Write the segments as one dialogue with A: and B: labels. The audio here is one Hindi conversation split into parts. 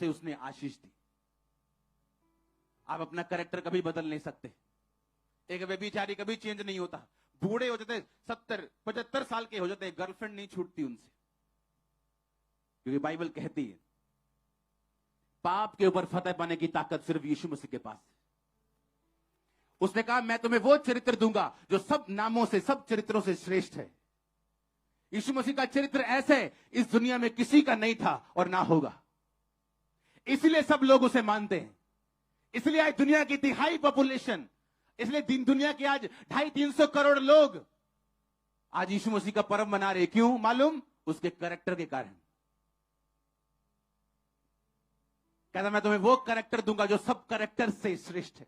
A: से उसने आशीष दी। आप अपना कैरेक्टर कभी बदल नहीं सकते। एक व्यभिचारी कभी चेंज नहीं होता। बूढ़े हो जाते, 70-75 साल के हो जाते, गर्लफ्रेंड नहीं छूटती उनसे, क्योंकि बाइबल कहती है पाप के ऊपर फतेह पाने की ताकत सिर्फ यीशु मसीह के पास है। उसने कहा मैं तुम्हें वो चरित्र दूंगा जो सब नामों से, सब चरित्रों से श्रेष्ठ है। यीशु मसीह का चरित्र ऐसे इस दुनिया में किसी का नहीं था और ना होगा, इसलिए सब लोग उसे मानते हैं। इसलिए आज दुनिया की तिहाई पॉपुलेशन, इसलिए दुनिया के आज 250-300 करोड़ लोग आज यीशु मसीह का पर्व मना रहे। क्यों मालूम? उसके कैरेक्टर के कारण। कहता मैं तुम्हें वो कैरेक्टर दूंगा जो सब कैरेक्टर से श्रेष्ठ है,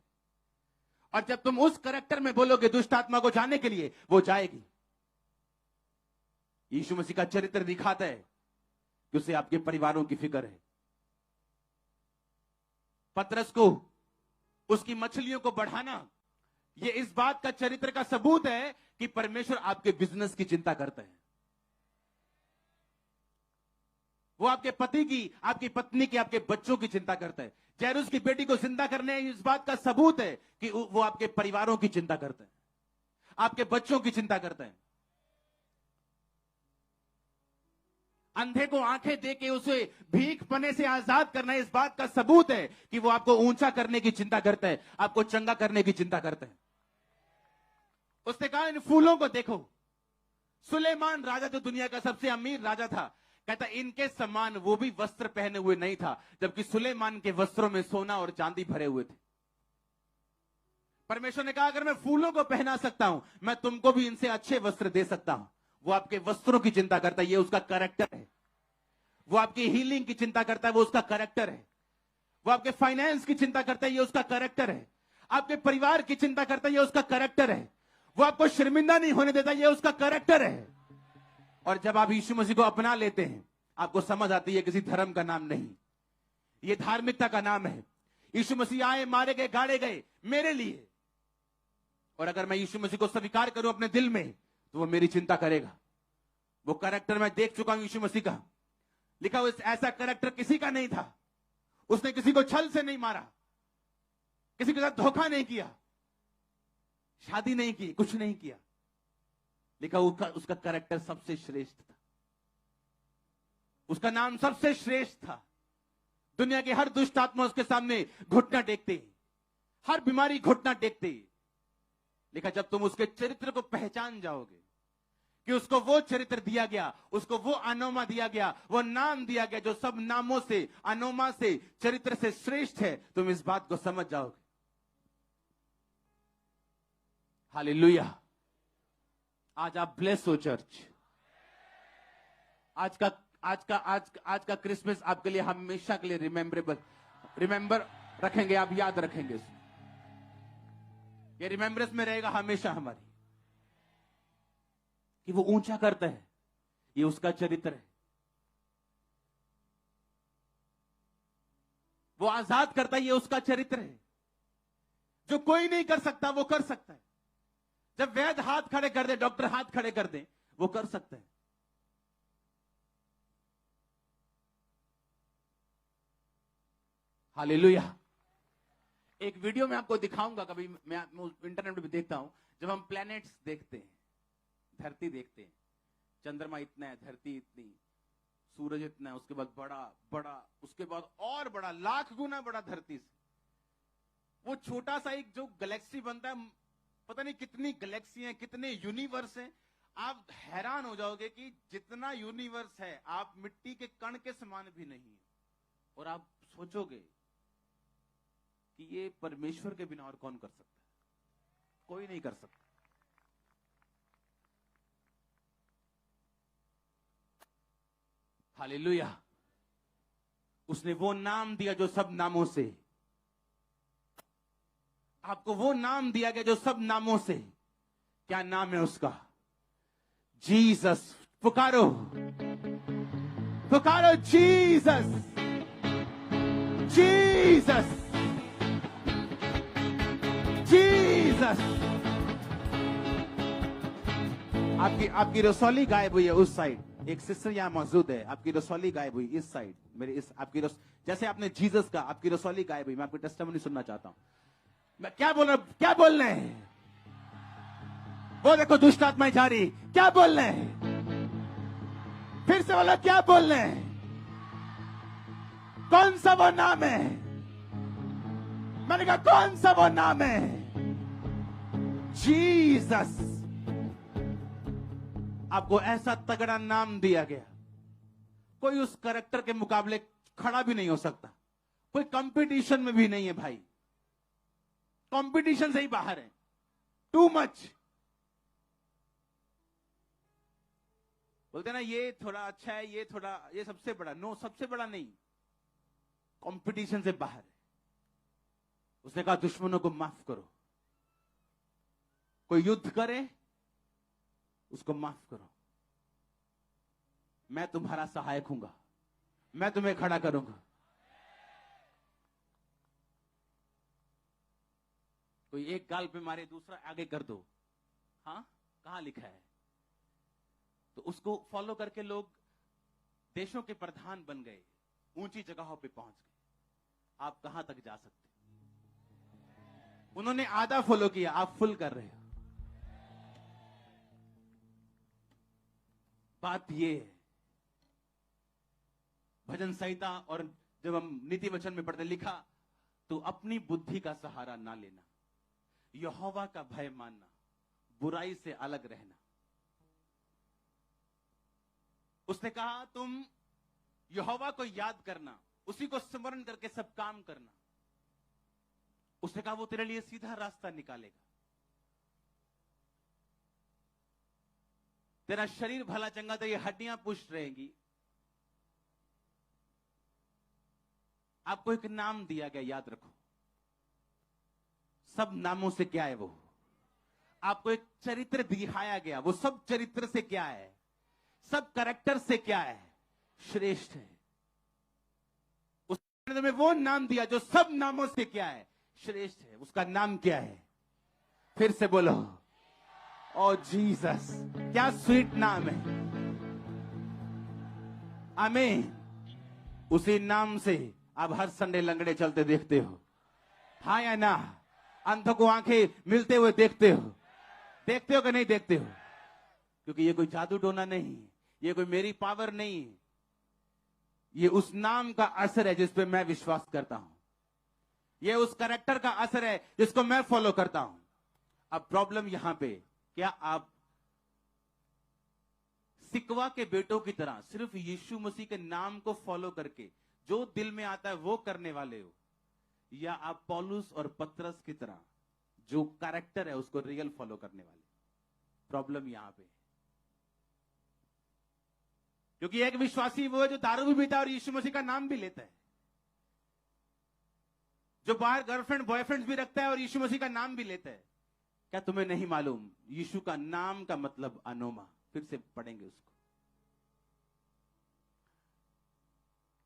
A: और जब तुम उस कैरेक्टर में बोलोगे दुष्ट आत्मा को जाने के लिए, वो जाएगी। यीशु मसीह का चरित्र दिखाता है कि उसे आपके परिवारों की फिक्र है। पतरस को उसकी मछलियों को बढ़ाना, यह इस बात का चरित्र का सबूत है कि परमेश्वर आपके बिजनेस की चिंता करता है। वो आपके पति की, आपकी पत्नी की, आपके बच्चों की चिंता करता है। जैरूस की बेटी को जिंदा करने इस बात का सबूत है कि वो आपके परिवारों की चिंता करता है, आपके बच्चों की चिंता करता है। अंधे को आंखें देके उसे भीख पने से आजाद करना इस बात का सबूत है कि वो आपको ऊंचा करने की चिंता करता है, आपको चंगा करने की चिंता करता है। उसने कहा इन फूलों को देखो। सुलेमान राजा जो दुनिया का सबसे अमीर राजा था, कहता इनके समान वो भी वस्त्र पहने हुए नहीं था, जबकि सुलेमान के वस्त्रों में सोना और चांदी भरे हुए थे। परमेश्वर ने कहा अगर मैं फूलों को पहना सकता हूं, मैं तुमको भी इनसे अच्छे वस्त्र दे सकता हूं। वो आपके वस्त्रों की चिंता करता है, ये उसका कैरेक्टर है। वो आपकी हीलिंग की चिंता करता है, वो उसका कैरेक्टर है। वो आपके फाइनेंस की चिंता करता है, ये उसका कैरेक्टर है। आपके परिवार की चिंता करता है, ये उसका कैरेक्टर है। वो आपको शर्मिंदा नहीं होने देता, ये उसका कैरेक्टर है। और जब आप यीशु मसीह को अपना लेते हैं, आपको समझ आती है किसी धर्म का नाम नहीं, ये धार्मिकता का नाम है। यीशु मसीह आए, मारे गए, गाड़े गए मेरे लिए, और अगर मैं यीशु मसीह को स्वीकार करूं अपने दिल में, तो वो मेरी चिंता करेगा। वो कैरेक्टर मैं देख चुका हूं यीशु मसीह का। लिखा हुआ ऐसा कैरेक्टर किसी का नहीं था। उसने किसी को छल से नहीं मारा, किसी के साथ धोखा नहीं किया, शादी नहीं की, कुछ नहीं किया। लिखा उसका कैरेक्टर सबसे श्रेष्ठ था, उसका नाम सबसे श्रेष्ठ था। दुनिया के हर दुष्ट आत्मा उसके सामने घुटना टेकते, हर बीमारी घुटना टेकते। लिखा जब तुम उसके चरित्र को पहचान जाओगे कि उसको वो चरित्र दिया गया, उसको वो अनोमा दिया गया, वो नाम दिया गया जो सब नामों से, अनोमा से, चरित्र से श्रेष्ठ है, तुम इस बात को समझ जाओगे। हालेलुया। आज आप ब्लेस हो चर्च। आज का क्रिसमस आपके लिए हमेशा के लिए रिमेंबर रखेंगे, आप याद रखेंगे इसको। ये रिमेंबरेंस में रहेगा हमेशा हमारी, कि वो ऊंचा करता है, ये उसका चरित्र है। वो आजाद करता है, ये उसका चरित्र है। जो कोई नहीं कर सकता वो कर सकता है। जब वैद्य हाथ खड़े कर दे, डॉक्टर हाथ खड़े कर दे, वो कर सकते हैं। हालेलुया। एक वीडियो में आपको दिखाऊंगा, कभी मैं इंटरनेट पे भी देखता हूं, जब हम प्लैनेट्स देखते हैं, धरती देखते हैं, चंद्रमा इतना है, धरती इतनी, सूरज इतना है, उसके बाद बड़ा, उसके बाद और बड़ा, लाख गुना बड़ा धरती से। वो छोटा सा एक जो गैलेक्सी बनता है, पता नहीं कितनी गैलेक्सी हैं, कितने यूनिवर्स हैं। आप हैरान हो जाओगे कि जितना यूनिवर्स है, आप मिट्टी के कण के समान भी नहीं है। और आप सोचोगे कि ये परमेश्वर के बिना और कौन कर सकता है? कोई नहीं कर सकता। हालेलुया। उसने वो नाम दिया जो सब नामों से, आपको वो नाम दिया गया जो सब नामों से। क्या नाम है उसका? जीसस। पुकारो, पुकारो, जीसस, जीसस, जीसस। आपकी रसौली गायब हुई है उस साइड, एक सिस्टर यहां मौजूद है, आपकी रसौली गायब हुई इस साइड, मेरे इस आपकी जैसे आपने जीसस का, आपकी रसौली गायब हुई, मैं आपकी टेस्टिमनी सुनना चाहता हूं। मैं क्या बोल रहा हूं, क्या बोल रहे हैं? वो देखो दुष्ट आत्माएं जा रही, क्या बोल रहे हैं? फिर से बोला, क्या बोल रहे हैं? कौन सा वो नाम है? मैंने कहा कौन सा वो नाम है? जीसस। आपको ऐसा तगड़ा नाम दिया गया, कोई उस कैरेक्टर के मुकाबले खड़ा भी नहीं हो सकता, कोई कंपटीशन में भी नहीं है भाई, कंपटीशन से ही बाहर है, टू मच। बोलते ना ये थोड़ा अच्छा है, ये थोड़ा, ये सबसे बड़ा, नो, सबसे बड़ा नहीं, कंपटीशन से बाहर है। उसने कहा दुश्मनों को माफ करो, कोई युद्ध करे उसको माफ करो, मैं तुम्हारा सहायक हूंगा, मैं तुम्हें खड़ा करूंगा। कोई एक गाल पे मारे दूसरा आगे कर दो, हाँ कहां लिखा है? तो उसको फॉलो करके लोग देशों के प्रधान बन गए, ऊंची जगहों पे पहुंच गए। आप कहां तक जा सकते? उन्होंने आधा फॉलो किया, आप फुल कर रहे हो। बात ये है, भजन संहिता और जब हम नीति वचन में पढ़ते, लिखा तो अपनी बुद्धि का सहारा ना लेना, यहोवा का भय मानना, बुराई से अलग रहना। उसने कहा तुम यहोवा को याद करना, उसी को स्मरण करके सब काम करना। उसने कहा वो तेरे लिए सीधा रास्ता निकालेगा, तेरा शरीर भला चंगा, तो ये हड्डियां पुष्ट रहेंगी। आपको एक नाम दिया गया, याद रखो, सब नामों से क्या है वो? आपको एक चरित्र दिखाया गया, वो सब चरित्र से क्या है? सब कैरेक्टर से क्या है? श्रेष्ठ है। उसने तुम्हें वो नाम दिया जो सब नामों से क्या है? श्रेष्ठ है। उसका नाम क्या है? फिर से बोलो, ओ जीसस। क्या स्वीट नाम है। आमीन। उसी नाम से आप हर संडे लंगड़े चलते देखते हो, हाँ या ना? अंधों को आंखें मिलते हुए देखते हो कि नहीं देखते हो? क्योंकि ये कोई जादू टोना नहीं, ये कोई मेरी पावर नहीं, ये उस नाम का असर है जिस पे मैं विश्वास करता हूं। ये उस कैरेक्टर का असर है जिसको मैं फॉलो करता हूं। अब प्रॉब्लम यहां पे, क्या आप सिकवा के बेटों की तरह सिर्फ यीशु मसीह के नाम को फॉलो करके जो दिल में आता है वो करने वाले हो, या आप पौलुस और पतरस की तरह जो कैरेक्टर है उसको रियल फॉलो करने वाले? प्रॉब्लम यहां पे, क्योंकि एक विश्वासी वो है जो दारू भी पीता है और यीशु मसीह का नाम भी लेता है, जो बाहर गर्लफ्रेंड बॉयफ्रेंड भी रखता है और यीशु मसीह का नाम भी लेता है। क्या तुम्हें नहीं मालूम यीशु का नाम का मतलब अनोमा? फिर से पढ़ेंगे उसको।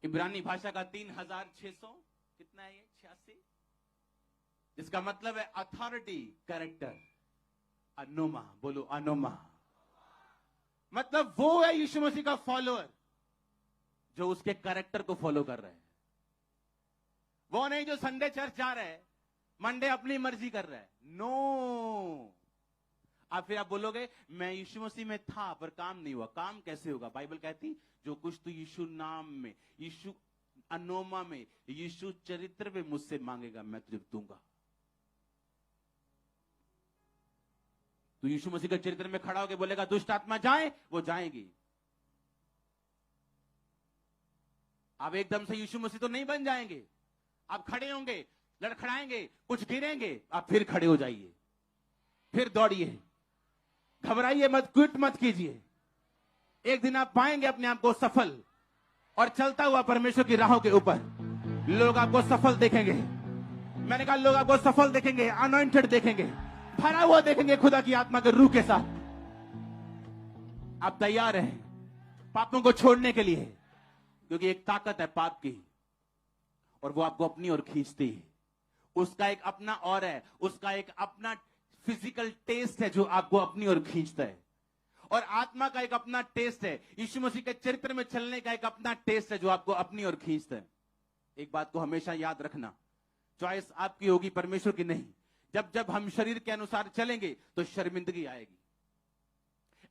A: इब्रानी भाषा का 3600 कितना है ये? 86, जिसका मतलब है अथॉरिटी, कैरेक्टर, अनोमा। बोलो अनोमा। मतलब वो है यीशु मसीह का फॉलोअर जो उसके कैरेक्टर को फॉलो कर रहे हैं। वो नहीं जो संडे चर्च जा रहा है, मंडे अपनी मर्जी कर रहा है। नो। आप फिर आप बोलोगे मैं यीशु मसीह में था पर काम नहीं हुआ। काम कैसे होगा? बाइबल कहती जो कुछ तू यीशु नाम में, यीशु अनोमा में, यीशु चरित्र में मुझसे मांगेगा मैं तुझे दूंगा। तू यीशु मसीह के चरित्र में खड़ा होकर बोलेगा दुष्ट आत्मा जाए, वो जाएगी। आप एकदम से यीशु मसीह तो नहीं बन जाएंगे। आप खड़े होंगे, लड़खड़ाएंगे, कुछ गिरेंगे, आप फिर खड़े हो जाइए, फिर दौड़िए, घबराइए मत, क्विट मत कीजिए। एक दिन आप पाएंगे अपने आप को सफल और चलता हुआ परमेश्वर की राहों के ऊपर। लोग आपको सफल देखेंगे। मैंने कहा लोग आपको सफल देखेंगे, अनॉइंटेड देखेंगे, भरा हुआ देखेंगे खुदा की आत्मा के रूह के साथ। आप तैयार हैं पापों को छोड़ने के लिए? क्योंकि एक ताकत है पाप की और वो आपको अपनी ओर खींचती है। उसका एक अपना और है, उसका एक अपना फिजिकल टेस्ट है जो आपको अपनी ओर खींचता है, और आत्मा का एक अपना टेस्ट है। यीशु मसीह के चरित्र में चलने का एक अपना टेस्ट है जो आपको अपनी ओर खींचता है। एक बात को हमेशा याद रखना, चॉइस आपकी होगी, परमेश्वर की नहीं। जब जब हम शरीर के अनुसार चलेंगे तो शर्मिंदगी आएगी।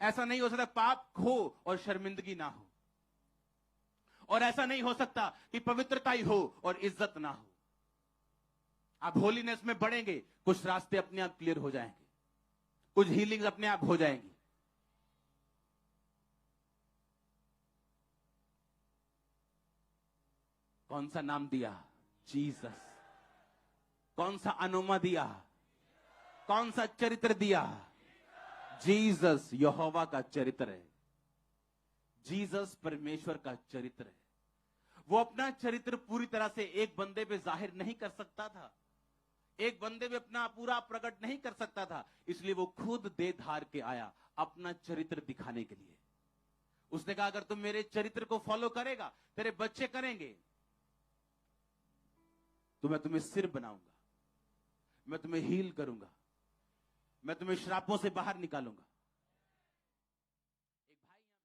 A: ऐसा नहीं हो सकता पाप हो और शर्मिंदगी ना हो, और ऐसा नहीं हो सकता कि पवित्रता ही हो और इज्जत ना हो। आप होलीनेस में बढ़ेंगे, कुछ रास्ते अपने आप क्लियर हो जाएंगे, कुछ हीलिंग अपने आप हो जाएंगी। कौन सा नाम दिया? जीसस। कौन सा अनुमा दिया? कौन सा चरित्र दिया? जीसस यहोवा का चरित्र है। जीसस परमेश्वर का चरित्र है। वो अपना चरित्र पूरी तरह से एक बंदे पे जाहिर नहीं कर सकता था, एक बंदे में अपना पूरा प्रकट नहीं कर सकता था, इसलिए वो खुद देह धार के आया अपना चरित्र दिखाने के लिए। उसने कहा अगर तुम मेरे चरित्र को फॉलो करेगा, तेरे बच्चे करेंगे, तो मैं तुम्हें सिर बनाऊंगा, मैं तुम्हें हील करूंगा, मैं तुम्हें श्रापों से बाहर निकालूंगा।